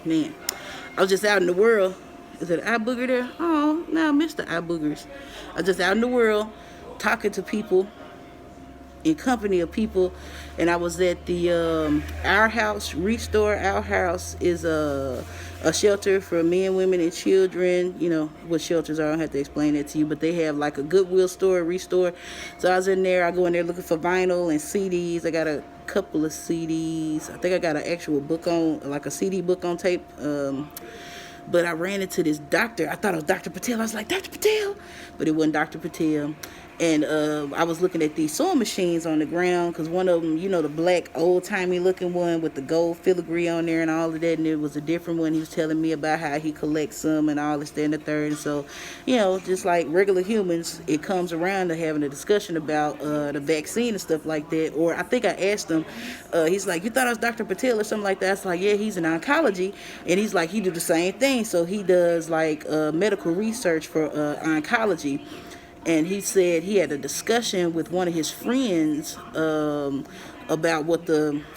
Man, I was just out in the world. Is it eye booger there? Oh, no, I missed the eye boogers. I was just out in the world talking to people, in company of people, and I was at the Our House Restore. Our House is a shelter for men, women, and children. You know what shelters are. I don't have to explain that to you, but they have like a Goodwill store, Restore. So I was in there. I go in there looking for vinyl and CDs. I got a couple of CDs. I think I got an actual book on, like a CD book on tape. But I ran into this doctor. I thought it was Dr. Patel. I was like, Dr. Patel? But it wasn't Dr. Patel. And I was looking at these sewing machines on the ground because one of them, you know, the black old-timey looking one with the gold filigree on there and all of that, and it was a different one. He was telling me about how he collects them and all this, that, and the third. And so, you know, just like regular humans, it comes around to having a discussion about the vaccine and stuff like that. Or I think I asked him, he's like, you thought I was Dr. Patel or something like that? I was like, yeah, he's in oncology. And he's like, he do the same thing. So he does like medical research for oncology. And he said he had a discussion with one of his friends about what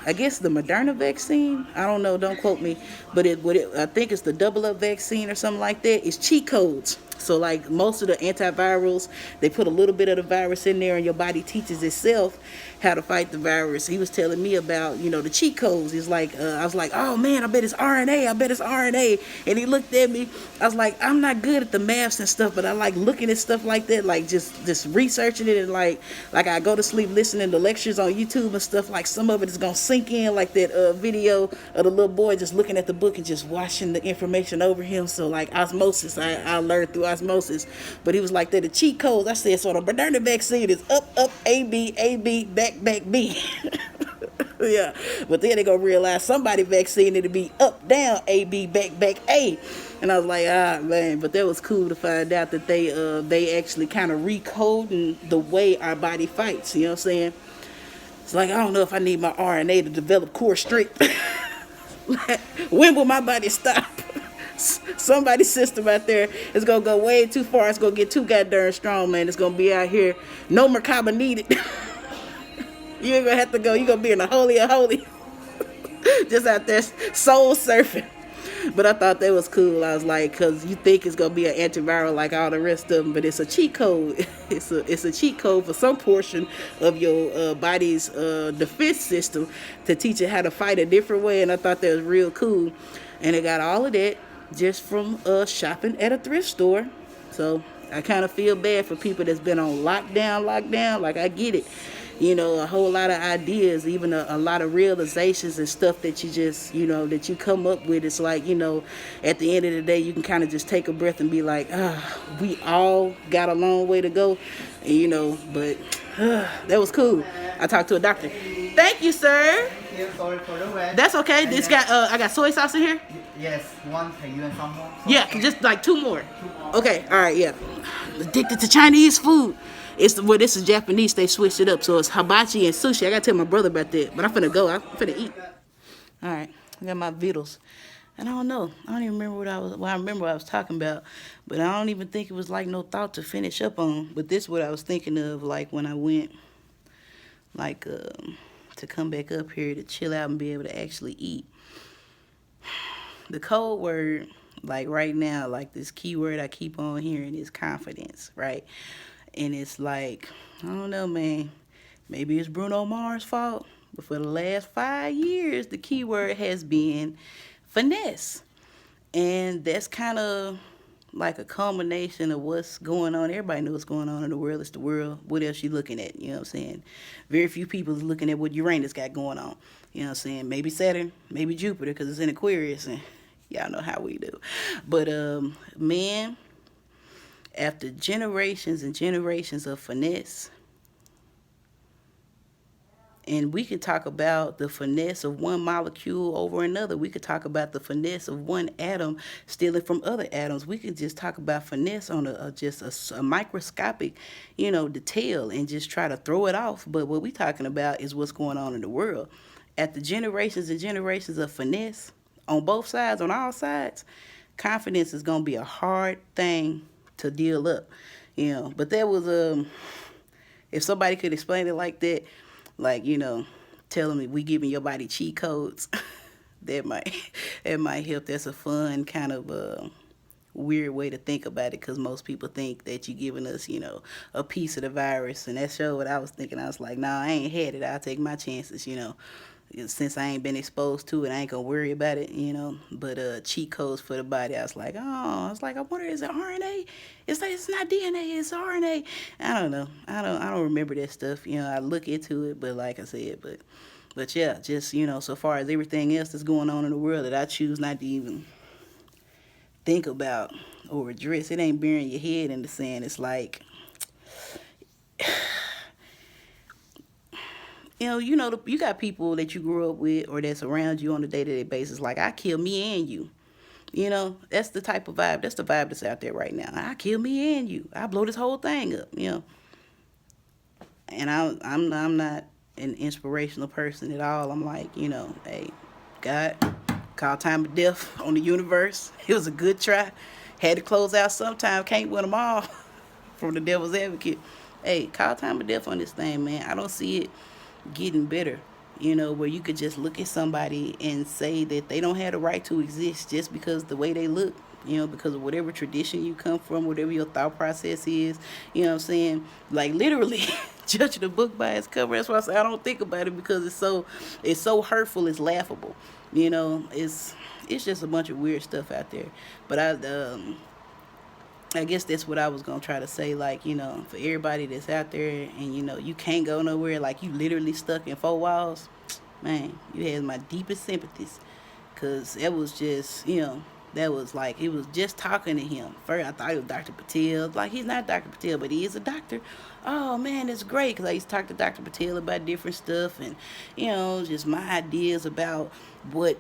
I guess the Moderna vaccine. I don't know, don't quote me, but I think it's the double up vaccine or something like that. It's cheat codes. So like most of the antivirals, they put a little bit of the virus in there, and your body teaches itself how to fight the virus. He was telling me about, you know, the cheat codes. He's like, I was like, oh man, I bet it's RNA. I bet it's RNA. And he looked at me. I was like, I'm not good at the maths and stuff, but I like looking at stuff like that, like just researching it, and like I go to sleep listening to lectures on YouTube and stuff. Like some of it is gonna sink in, like that video of the little boy just looking at the book and just watching the information over him. So like osmosis, I learned through osmosis. But he was like, they're the cheat codes. I said, so the Moderna vaccine is up, A, B, back, B. Yeah, but then they gonna realize somebody vaccine it'll be up, down, A, B, back, A. And I was like, ah man, but that was cool to find out that they actually kind of recoding the way our body fights. You know what I'm saying? It's like, I don't know if I need my RNA to develop core strength. When will my body stop? Somebody's system out there is gonna go way too far. It's gonna get too goddamn strong, man. It's gonna be out here, no merkaba needed. You ain't gonna have to go. You gonna be in the holy of holy, just out there soul surfing. But I thought that was cool. I was like, cause you think it's gonna be an antiviral like all the rest of them, but it's a cheat code. It's a cheat code for some portion of your body's defense system to teach it how to fight a different way. And I thought that was real cool. And it got all of that just from shopping at a thrift store. So I kind of feel bad for people that's been on lockdown. Like I get it. You know, a whole lot of ideas, even a lot of realizations and stuff that you just, you know, that you come up with. It's like, you know, at the end of the day, you can kind of just take a breath and be like, we all got a long way to go. And, you know, but that was cool. I talked to a doctor. Thank you, sir. Sorry for the wait. That's okay. This got I got soy sauce in here. Yes, one for you and some more. Yeah, just like two more. Okay, all right, yeah. Addicted to Chinese food. This is Japanese. They switched it up, so it's hibachi and sushi. I gotta tell my brother about that, but I'm finna go. I'm finna eat. All right, I got my Beatles, and I don't know. I don't even remember what I was. Well, I remember what I was talking about, but I don't even think it was like no thought to finish up on. But this is what I was thinking of, like when I went, like to come back up here to chill out and be able to actually eat. The code word, like right now, like this keyword I keep on hearing is confidence, right? And it's like, I don't know, man. Maybe it's Bruno Mars' fault, but for the last 5 years, the keyword has been finesse. And that's kind of like a culmination of what's going on. Everybody knows what's going on in the world. It's the world. What else you looking at? You know what I'm saying? Very few people is looking at what Uranus got going on. You know what I'm saying? Maybe Saturn, maybe Jupiter, because it's in Aquarius, and y'all know how we do. But, man, after generations and generations of finesse, and we could talk about the finesse of one molecule over another. We could talk about the finesse of one atom stealing from other atoms. We could just talk about finesse on a microscopic, you know, detail and just try to throw it off. But what we're talking about is what's going on in the world. After generations and generations of finesse on both sides, on all sides, confidence is going to be a hard thing to deal up. You know, but that was, if somebody could explain it like that, like, you know, telling me we giving your body cheat codes, that It might help. That's a fun kind of weird way to think about it, because most people think that you're giving us, a piece of the virus. And that's sure what I was thinking. I was like, nah, I ain't had it. I'll take my chances. Since I ain't been exposed to it, I ain't gonna worry about it. But cheat codes for the body, I wonder, is it RNA? It's like, it's not DNA, it's RNA. I don't know. I don't remember that stuff. I look into it, but like I said, but yeah, just so far as everything else that's going on in the world that I choose not to even think about or address, it ain't burying your head in the sand. It's like, you got people that you grew up with or that's around you on a day-to-day basis. Like, I kill me and you. That's the type of vibe. That's the vibe that's out there right now. I kill me and you. I blow this whole thing up. And I'm not an inspirational person at all. I'm like, hey, God, call time of death on the universe. It was a good try. Had to close out sometime. Can't win them all. From the devil's advocate. Hey, call time of death on this thing, man. I don't see it getting better, where you could just look at somebody and say that they don't have the right to exist just because the way they look, because of whatever tradition you come from, whatever your thought process is, you know what I'm saying? Like, literally judging a book by its cover. That's why I say I don't think about it, because it's so hurtful, it's laughable. It's just a bunch of weird stuff out there. But I guess that's what I was gonna try to say, like, for everybody that's out there and you can't go nowhere, like you literally stuck in four walls, man, you had my deepest sympathies, because it was just, that was like, it was just talking to him. First, I thought it was Dr. Patel. Like, he's not Dr. Patel, but he is a doctor. Oh, man, it's great, because I used to talk to Dr. Patel about different stuff and, just my ideas about what,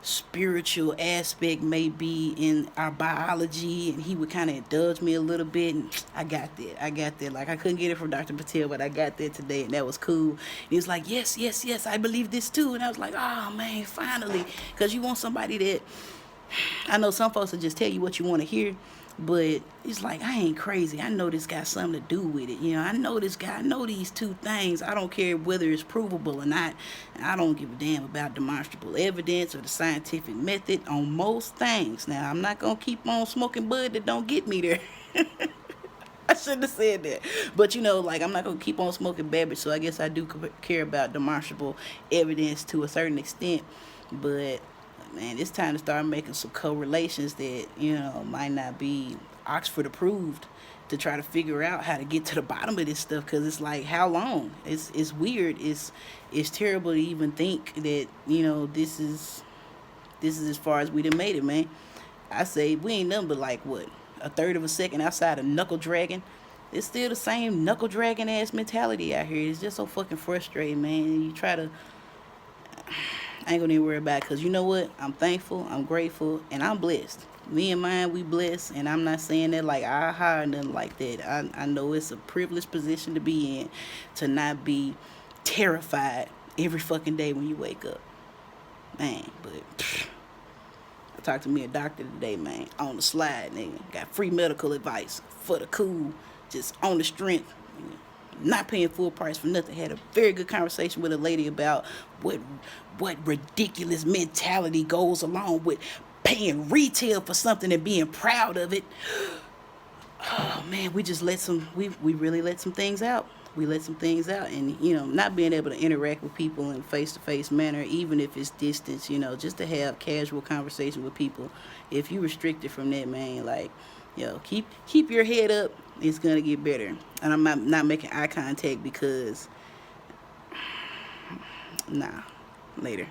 spiritual aspect may be in our biology, and he would kind of indulge me a little bit, and I got that. Like, I couldn't get it from Dr. Patel, but I got that today, and that was cool. And he was like, yes, I believe this too. And I was like, oh man, finally. Because you want somebody that, I know some folks will just tell you what you want to hear, but it's like, I ain't crazy. I know this got something to do with it. I know this guy. I know these two things. I don't care whether it's provable or not. I don't give a damn about demonstrable evidence or the scientific method on most things. Now, I'm not going to keep on smoking bud that don't get me there. I shouldn't have said that. But, like, I'm not going to keep on smoking Babbage, so I guess I do care about demonstrable evidence to a certain extent. But man, it's time to start making some correlations that, might not be Oxford approved, to try to figure out how to get to the bottom of this stuff. Because it's like, how long? It's weird. It's terrible to even think that, this is as far as we done made it, man. I say we ain't nothing but like, what, a third of a second outside of knuckle dragging. It's still the same knuckle dragging ass mentality out here. It's just so fucking frustrating, man. You try to, I ain't gonna even worry about it, because you know what? I'm thankful, I'm grateful, and I'm blessed. Me and mine, we blessed, and I'm not saying that like aha or nothing like that. I know it's a privileged position to be in, to not be terrified every fucking day when you wake up. Man, but I talked to me a doctor today, man, on the slide, nigga. Got free medical advice for the cool, just on the strength. Not paying full price for nothing. Had a very good conversation with a lady about what ridiculous mentality goes along with paying retail for something and being proud of it. Oh man, we just we really let some things out. We let some things out, and not being able to interact with people in face-to-face manner, even if it's distance, just to have casual conversation with people. If you restricted from that, man, like, keep your head up. It's gonna get better. And I'm not making eye contact because, later.